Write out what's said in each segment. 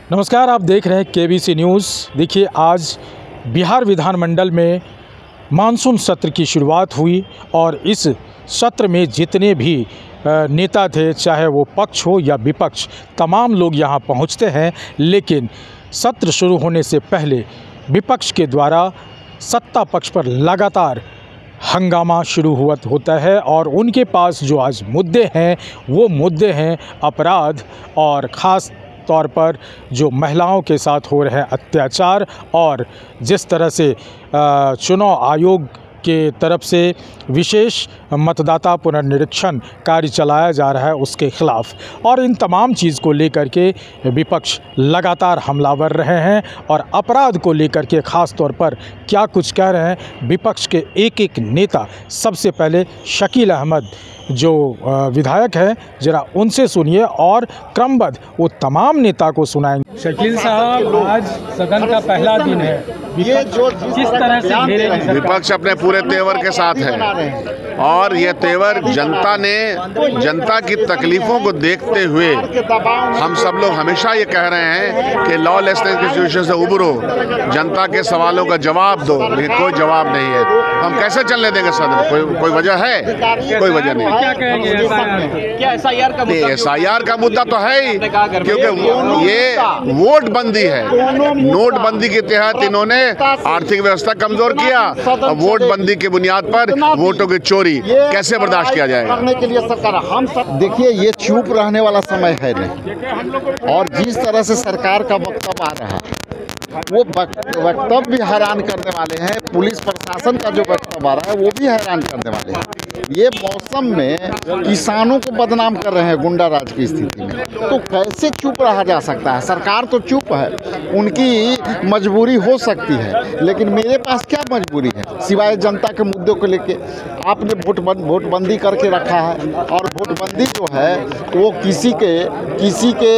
नमस्कार, आप देख रहे हैं केबीसी न्यूज़। देखिए, आज बिहार विधानमंडल में मानसून सत्र की शुरुआत हुई और इस सत्र में जितने भी नेता थे, चाहे वो पक्ष हो या विपक्ष, तमाम लोग यहाँ पहुँचते हैं। लेकिन सत्र शुरू होने से पहले विपक्ष के द्वारा सत्ता पक्ष पर लगातार हंगामा शुरू होता है और उनके पास जो आज मुद्दे हैं वो मुद्दे हैं अपराध और ख़ास तौर पर जो महिलाओं के साथ हो रहे अत्याचार और जिस तरह से चुनाव आयोग के तरफ से विशेष मतदाता पुनर्निरीक्षण कार्य चलाया जा रहा है उसके खिलाफ। और इन तमाम चीज़ को लेकर के विपक्ष लगातार हमलावर रहे हैं और अपराध को लेकर के ख़ास तौर पर क्या कुछ कह रहे हैं विपक्ष के एक एक नेता। सबसे पहले शकील अहमद जो विधायक है, जरा उनसे सुनिए और क्रमबद्ध वो तमाम नेता को सुनाएंगे। शकील साहब, आज सदन का पहला दिन है, ये जो जिस तरह से विपक्ष अपने पूरे तेवर के साथ है और ये तेवर जनता की तकलीफों को देखते हुए हम सब लोग हमेशा ये कह रहे हैं कि लॉलेसनेस की सिचुएशन से उबरो, जनता के सवालों का जवाब दो, लेकिन कोई जवाब नहीं है। हम कैसे चलने देंगे सदन? कोई वजह है? कोई वजह नहीं। क्या कहेंगे? एसआईआर का मुद्दा तो है ही, क्योंकि ये वोट बंदी है। नोटबंदी के तहत इन्होंने आर्थिक व्यवस्था कमजोर किया और वोट बंदी के बुनियाद पर वोटों की चोरी कैसे बर्दाश्त किया जाएगा? करने के लिए सरकार हम सब देखिए, ये चुप रहने वाला समय है नहीं। और जिस तरह से सरकार का वक्तव्य आ रहा है वो वक्तव्य भी हैरान करने वाले हैं। पुलिस प्रशासन का जो वक्तव्य आ रहा है वो भी हैरान करने वाले हैं। ये मौसम में किसानों को बदनाम कर रहे हैं गुंडा राज की स्थिति में, तो कैसे चुप रहा जा सकता है? सरकार तो चुप है, उनकी मजबूरी हो सकती है, लेकिन मेरे पास क्या मजबूरी है सिवाय जनता के मुद्दों को लेके? आपने वोटबंदी करके रखा है और वोटबंदी जो है वो किसी के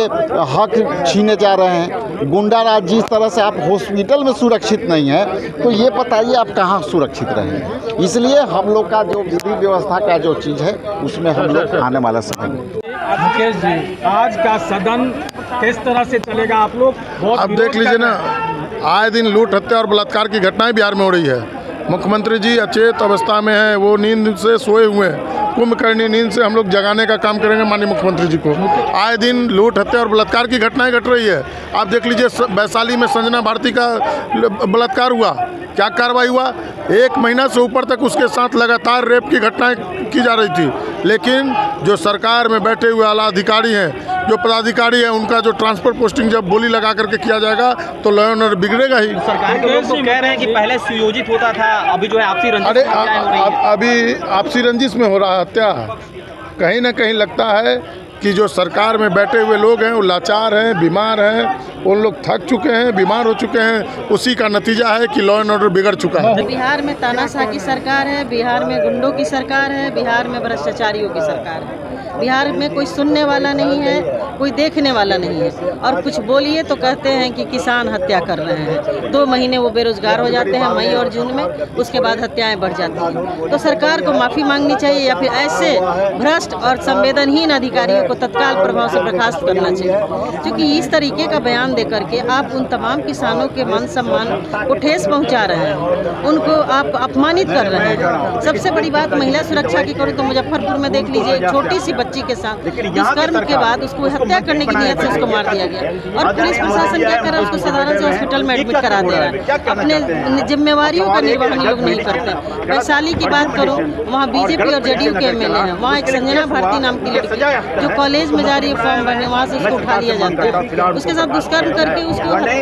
हक छीने जा रहे हैं। गुंडा राज जिस तरह से आप हॉस्पिटल में सुरक्षित नहीं है, तो ये बताइए आप कहाँ सुरक्षित रहेंगे? इसलिए हम लोग का जो विधि व्यवस्था का जो चीज़ है उसमें हम लोग आने वाला समय में। मुकेश जी, आज का सदन किस तरह से चलेगा? आप लोग बहुत अब देख लीजिए ना, आए दिन लूट, हत्या और बलात्कार की घटनाएं बिहार में हो रही है। मुख्यमंत्री जी अचेत अवस्था में हैं, वो नींद से सोए हुए हैं। कुंभकर्णी नींद से हम लोग जगाने का काम करेंगे माननीय मुख्यमंत्री जी को। आए दिन लूट, हत्या और बलात्कार की घटनाएं घट रही है। आप देख लीजिए, वैशाली में संजना भारती का बलात्कार हुआ, क्या कार्रवाई हुआ? 1 महीना से ऊपर तक उसके साथ लगातार रेप की घटनाएं की जा रही थी। लेकिन जो सरकार में बैठे हुए आला अधिकारी हैं, जो पदाधिकारी हैं, उनका जो ट्रांसफर पोस्टिंग जब बोली लगा करके किया जाएगा तो लॉ एंड ऑर्डर बिगड़ेगा ही। सरकार के लोग तो कह रहे हैं कि पहले सुयोजित होता था, अभी जो है आपसी रंजिश। अरे अभी आपसी रंजिश में हो रहा है हत्या। कहीं ना कहीं लगता है कि जो सरकार में बैठे हुए लोग हैं वो लाचार हैं, बीमार हैं, उन लोग थक चुके हैं, बीमार हो चुके हैं। उसी का नतीजा है कि लॉ एंड ऑर्डर बिगड़ चुका है। बिहार में तानाशाह की सरकार है, बिहार में गुंडों की सरकार है, बिहार में भ्रष्टाचारियों की सरकार है। बिहार में कोई सुनने वाला नहीं है, कोई देखने वाला नहीं है। और कुछ बोलिए तो कहते हैं कि किसान हत्या कर रहे हैं। 2 महीने वो बेरोजगार हो जाते हैं मई और जून में, उसके बाद हत्याएं बढ़ जाती हैं। तो सरकार को माफ़ी मांगनी चाहिए या फिर ऐसे भ्रष्ट और संवेदनहीन अधिकारियों को तत्काल प्रभाव से बर्खास्त करना चाहिए, क्योंकि इस तरीके का बयान दे करके आप उन तमाम किसानों के मान सम्मान को ठेस पहुंचा रहे हैं, उनको आप अपमानित कर रहे हैं। सबसे बड़ी बात महिला सुरक्षा की करूँ तो मुजफ्फरपुर में देख लीजिए, एक छोटी सी बच्ची के साथ दुष्कर्म के बाद उसको हत्या करने की नीयत से उसको मार दिया गया और पुलिस प्रशासन क्या कर रहा है? उसको साधारण से हॉस्पिटल में एडमिट करा दे रहा है। अपने जिम्मेवारियों का निर्वहन लोग नहीं करते। वैशाली की बात करूँ, वहाँ बीजेपी और जेडीयू के एमएलए हैं। वहाँ एक संजना भारती नाम की लड़की जो कॉलेज में जा रही है फॉर्म भरने, वहाँ से उसको उठा लिया जाता है, उसके साथ दुष्कर्म करके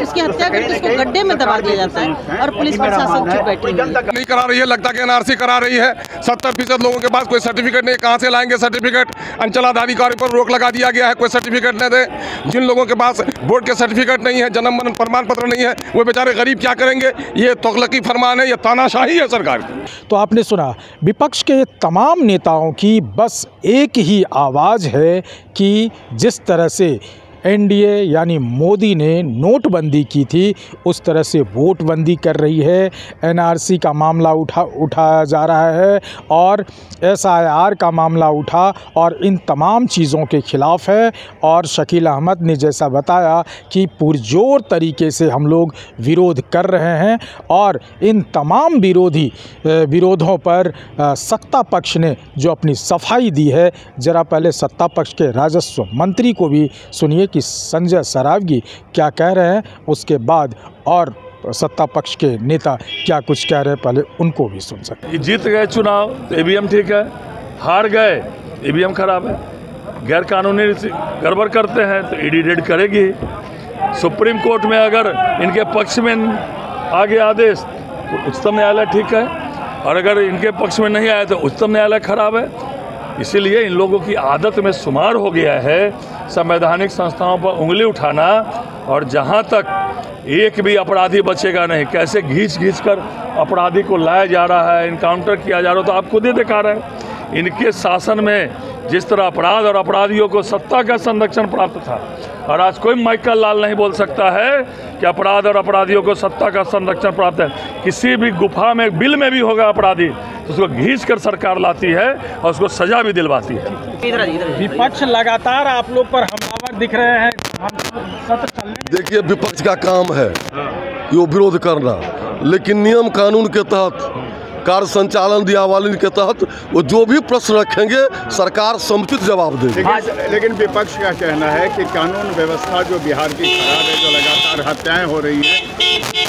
उसकी हत्या करके उसको गड्ढे में दबा दिया जाता है और पुलिस प्रशासन चुप बैठी नहीं करा रही है। लगता है कि एनआरसी करा रही है। 70% लोगों के पास कोई सर्टिफिकेट नहीं, कहाँ से लाएंगे सर्टिफिकेट? अंचलाधिकारी पर रोक लगा दिया गया है, कोई सर्टिफिकेट न दे। जिन लोगों के पास बोर्ड के सर्टिफिकेट नहीं है, जन्म प्रमाण पत्र नहीं है, वो बेचारे गरीब क्या करेंगे? ये तोगलकी फरमान है, ये तानाशाही है सरकार की। तो आपने सुना, विपक्ष के तमाम नेताओं की बस एक ही आवाज़ है कि जिस तरह से एनडीए यानी मोदी ने नोटबंदी की थी, उस तरह से वोटबंदी कर रही है। एनआरसी का मामला उठाया जा रहा है और एसआईआर का मामला उठा और इन तमाम चीज़ों के खिलाफ है। और शकील अहमद ने जैसा बताया कि पुरजोर तरीके से हम लोग विरोध कर रहे हैं और इन तमाम विरोधों पर सत्ता पक्ष ने जो अपनी सफाई दी है, ज़रा पहले सत्ता पक्ष के राजस्व मंत्री को भी सुनिए कि संजय सरावगी क्या कह रहे हैं, उसके बाद और सत्ता पक्ष के नेता क्या कुछ कह रहे हैं, पहले उनको भी सुन सकते। जीत गए चुनाव तो ईवीएम ठीक है, हार गए ईवीएम खराब है, गैर कानूनी गड़बड़ करते हैं तो ईडी रेड करेगी। सुप्रीम कोर्ट में अगर इनके पक्ष में आ गया आदेश तो उच्चतम न्यायालय ठीक है, और अगर इनके पक्ष में नहीं आया तो उच्चतम न्यायालय खराब है। इसीलिए इन लोगों की आदत में शुमार हो गया है संवैधानिक संस्थाओं पर उंगली उठाना, और जहां तक एक भी अपराधी बचेगा नहीं, कैसे घींच कर अपराधी को लाया जा रहा है, इनकाउंटर किया जा रहा है, तो आप खुद ही दिखा रहे हैं। इनके शासन में जिस तरह अपराध और अपराधियों को सत्ता का संरक्षण प्राप्त था, और आज कोई माइकल लाल नहीं बोल सकता है कि अपराध और अपराधियों को सत्ता का संरक्षण प्राप्त है। किसी भी गुफा में बिल में भी होगा अपराधी तो उसको घींच कर सरकार लाती है और उसको सजा भी दिलवाती है। विपक्ष लगातार आप लोग पर हमलावर दिख रहे हैं, सत्र चलने। देखिए, विपक्ष का काम है कि वो विरोध करना, लेकिन नियम कानून के तहत, कार्य संचालन नियमावली के तहत वो जो भी प्रश्न रखेंगे सरकार समुचित जवाब देगी। लेकिन विपक्ष का कहना है कि कानून व्यवस्था जो बिहार की खराब है, जो लगातार हत्याएं हो रही हैं,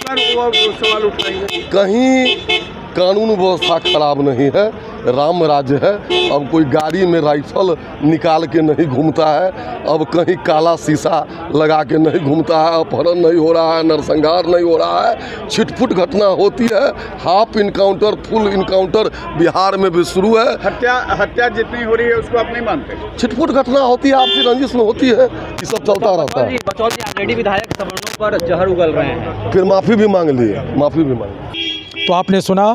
पर वो सवाल उठ रही है। कहीं कानून व्यवस्था खराब नहीं है, राम राज्य है। अब कोई गाड़ी में राइफल निकाल के नहीं घूमता है, अब कहीं काला शीशा लगा के नहीं घूमता है, अपहरण नहीं हो रहा है, नरसंहार नहीं हो रहा है, छिटपुट घटना होती है। Half encounter, full encounter Bihar में भी शुरू है। हत्या जितनी हो रही है उसको आप नहीं मानते? छिटपुट घटना होती है, आपसी रंजिश में होती है, ये सब चलता रहता है। बचौल जी ऑलरेडी विधायक सवर्णों पर जहर उगल रहे हैं, फिर माफ़ी भी मांग ली, माफ़ी भी मांग ली। तो आपने सुना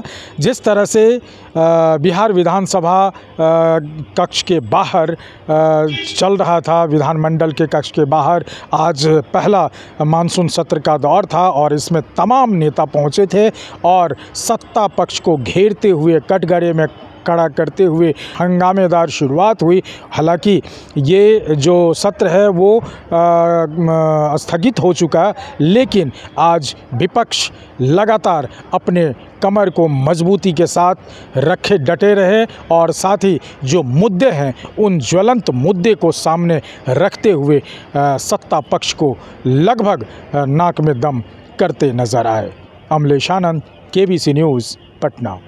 जिस तरह से बिहार विधानसभा कक्ष के बाहर चल रहा था, विधानमंडल के कक्ष के बाहर आज पहला मानसून सत्र का दौर था और इसमें तमाम नेता पहुंचे थे और सत्ता पक्ष को घेरते हुए कटघरे में खड़ा करते हुए हंगामेदार शुरुआत हुई। हालांकि ये जो सत्र है वो स्थगित हो चुका है, लेकिन आज विपक्ष लगातार अपने कमर को मजबूती के साथ रखे डटे रहे और साथ ही जो मुद्दे हैं उन ज्वलंत मुद्दे को सामने रखते हुए सत्ता पक्ष को लगभग नाक में दम करते नजर आए। अमलेश आनंद, केबीसी न्यूज़, पटना।